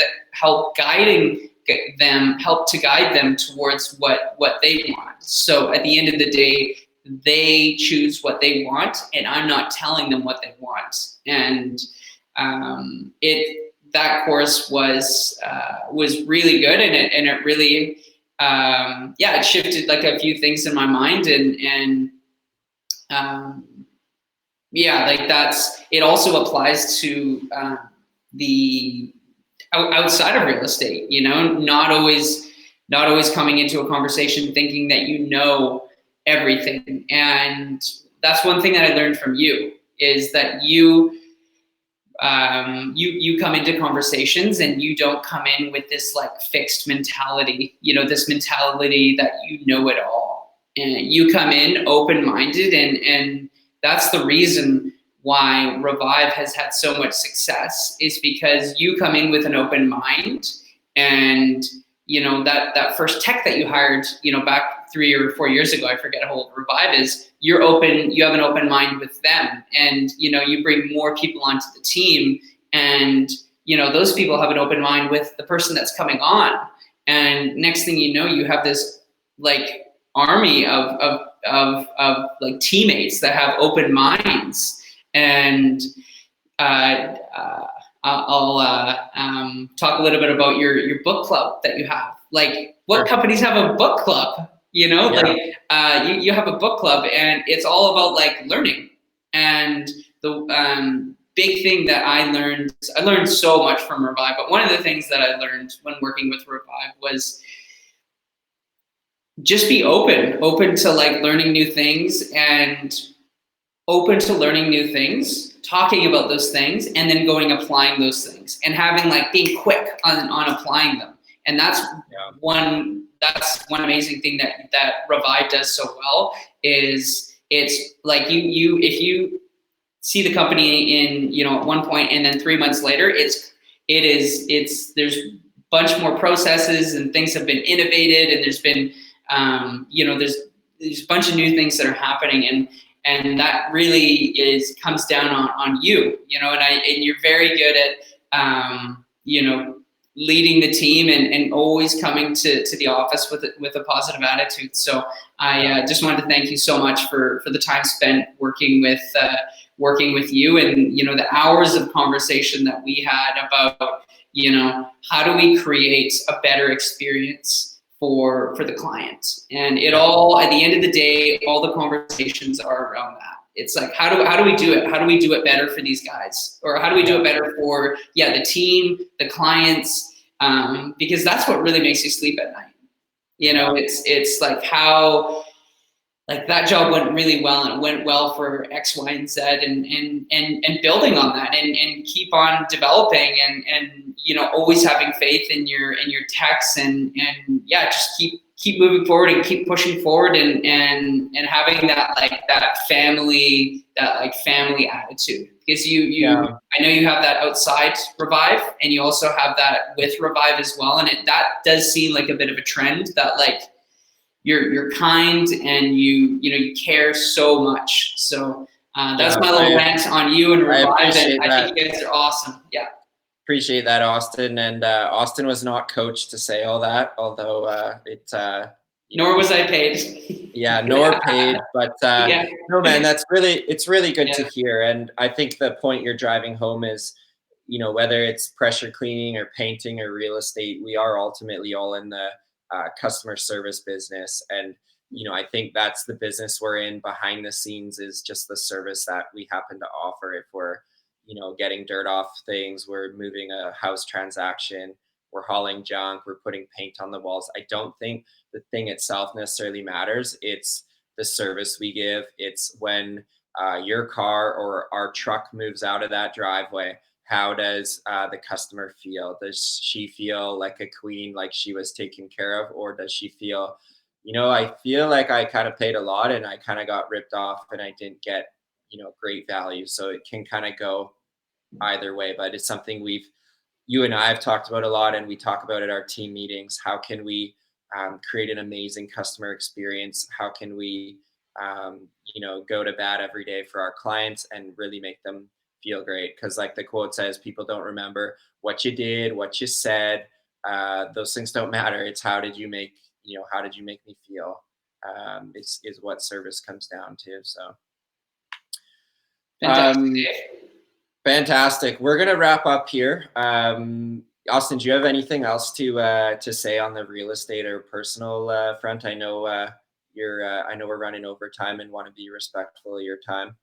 to guide them towards what they want. So at the end of the day, they choose what they want, and I'm not telling them what they want. And that course was really good, and it really it shifted like a few things in my mind, and like it also applies to the outside of real estate, not always coming into a conversation thinking that you know everything. And that's one thing that I learned from you, is that you come into conversations and you don't come in with this like fixed mentality, this mentality that you know it all. And you come in open-minded, and that's the reason why Revive has had so much success, is because you come in with an open mind. And that first tech that you hired, back 3 or 4 years ago, I forget how old Revive is, you have an open mind with them, and you bring more people onto the team, and those people have an open mind with the person that's coming on, and next thing you know, you have this like army of like teammates that have open minds. And I'll talk a little bit about your book club that you have. Like, what companies have a book club? Yeah. Like you have a book club, and it's all about like learning. And the big thing that I learned so much from Revive, but one of the things that I learned when working with Revive was just be open to like learning new things, and open to learning new things, talking about those things, and then applying those things, and having like being quick on applying them. And that's one amazing thing that Revive does so well, is it's like if you see the company in at one point, and then 3 months later, there's a bunch more processes, and things have been innovated, and there's been there's a bunch of new things that are happening, and that really comes down on you, and you're very good at leading the team, and always coming to the office with a positive attitude. So I just wanted to thank you so much for the time spent working with you, and the hours of conversation that we had about how do we create a better experience for the client. And it all, at the end of the day, all the conversations are around that. It's like, how do we do it? How do we do it better for these guys? Or how do we do it better for the team, the clients? Because that's what really makes you sleep at night. It's like how, like, that job went really well, and it went well for X, Y, and Z, and building on that, and keep on developing, and always having faith in your techs, and just keep moving forward, and keep pushing forward, and having that family attitude, because I know you have that outside Revive, and you also have that with Revive as well, and that does seem like a bit of a trend, that like you're kind, and you care so much. So that's my little rant on you and Revive, and I think you guys are awesome. Yeah. Appreciate that, Austin. And Austin was not coached to say all that, although nor was I paid. Nor paid. But no, man, it's really good to hear. And I think the point you're driving home is, whether it's pressure cleaning or painting or real estate, we are ultimately all in the customer service business. And I think that's the business we're in behind the scenes, is just the service that we happen to offer. If we're getting dirt off things, we're moving a house transaction, we're hauling junk, we're putting paint on the walls, I don't think the thing itself necessarily matters. It's the service we give. It's when your car or our truck moves out of that driveway, how does the customer feel? Does she feel like a queen, like she was taken care of? Or does she feel I feel like I kind of paid a lot and I kind of got ripped off and I didn't get, great value. So it can kind of go either way, but it's something you and I have talked about a lot, and we talk about at our team meetings. How can we create an amazing customer experience? How can we, go to bat every day for our clients and really make them feel great? Because, like the quote says, people don't remember what you did, what you said. Those things don't matter. It's how did you make me feel? Is what service comes down to. So. Fantastic, Um, Dave. Fantastic. We're gonna wrap up here. Austin, do you have anything else to say on the real estate or personal front? I know I know we're running over time and want to be respectful of your time.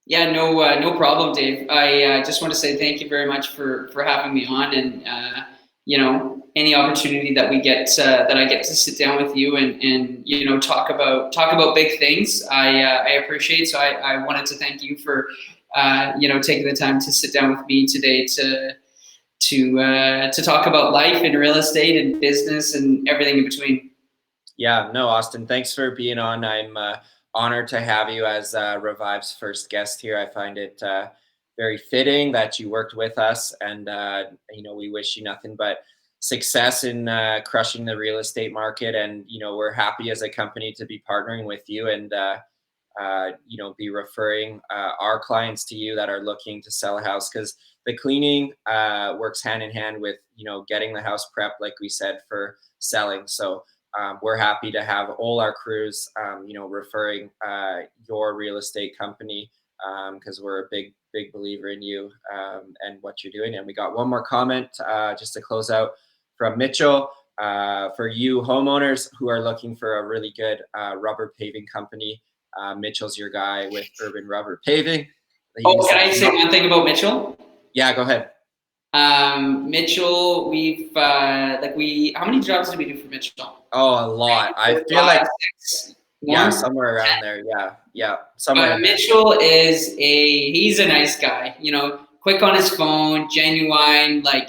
Yeah, no problem, Dave. I just want to say thank you very much for having me on, and any opportunity that we get that I get to sit down with you and talk about big things, I appreciate. So I wanted to thank you for taking the time to sit down with me today to talk about life and real estate and business and everything in between. Yeah, no, Austin, thanks for being on. I'm honored to have you as Revive's first guest here. I find it very fitting that you worked with us, and we wish you nothing but success in crushing the real estate market. And we're happy as a company to be partnering with you and be referring our clients to you that are looking to sell a house, because the cleaning works hand in hand with getting the house prepped, like we said, for selling. So we're happy to have all our crews, referring your real estate company, because we're a big believer in you and what you're doing. And we got one more comment just to close out from Mitchell. For you homeowners who are looking for a really good rubber paving company, Mitchell's your guy with Urban Rubber Paving. Oh, can I say one thing about Mitchell? Yeah, go ahead. Mitchell, how many jobs did we do for Mitchell? Oh, a lot. I feel Five, like, six, yeah, more. somewhere around there. Yeah, somewhere But in there. Mitchell he's a nice guy, quick on his phone, genuine, like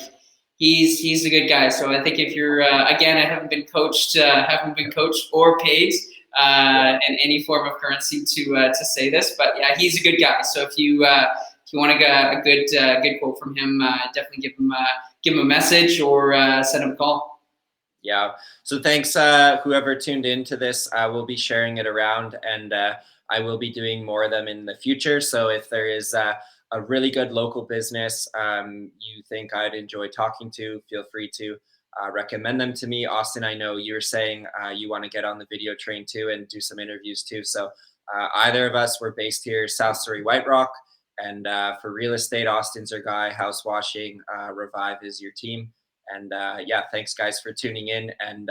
he's a good guy. So I think if you're again, I haven't been coached or paid in any form of currency to say this, but yeah, he's a good guy. So if you want a good quote from him, definitely give him a message or send him a call. Yeah. So thanks, whoever tuned into this. We'll be sharing it around, and I will be doing more of them in the future. So if there is a really good local business you think I'd enjoy talking to, feel free to recommend them to me. Austin, I know you're saying you want to get on the video train too and do some interviews too. So either of us, we're based here, South Surrey, White Rock. And for real estate, Austin's our guy. House washing, Revive is your team. And yeah, thanks guys for tuning in, and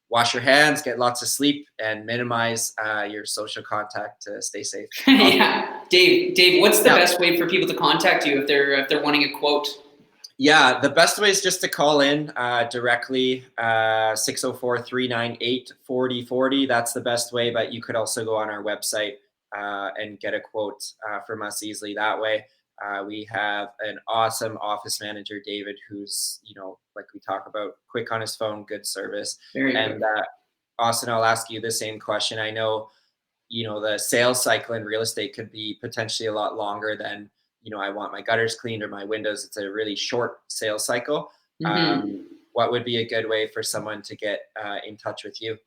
wash your hands, get lots of sleep, and minimize your social contact to stay safe. Yeah, Dave, what's the Yeah. best way for people to contact you if they're wanting a quote? Yeah, the best way is just to call in directly, 604-398-4040. That's the best way, but you could also go on our website and get a quote from us easily that way. We have an awesome office manager, David, who's, like we talk about, quick on his phone, good service. Very And good. Austin, I'll ask you the same question. I know, the sales cycle in real estate could be potentially a lot longer than, I want my gutters cleaned or my windows. It's a really short sales cycle. Mm-hmm. What would be a good way for someone to get in touch with you?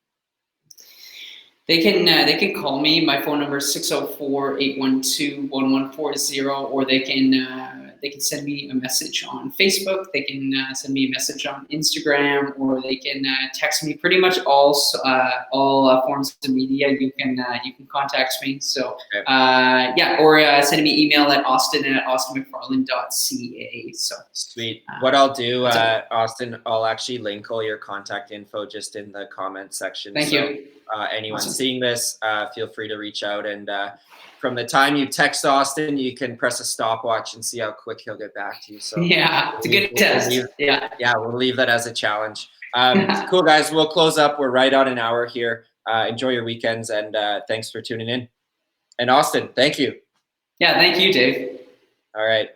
They can call me. My phone number is 604-812-1140, or they can send me a message on Facebook. They can send me a message on Instagram, or they can text me. Pretty much all forms of media you can contact me. So Okay. yeah, or send me email at austin@austinmcfarland.ca. So Sweet. What I'll do, that's Austin, I'll actually link all your contact info just in the comment section. Thank So you. anyone Awesome. seeing this, feel free to reach out. And from the time you text Austin, you can press a stopwatch and see how quick he'll get back to you. So Yeah, it's a good test. Yeah. we'll leave that as a challenge. Cool, guys. We'll close up. We're right on an hour here. Enjoy your weekends, and thanks for tuning in. And Austin, thank you. Yeah, thank you, Dave. All right.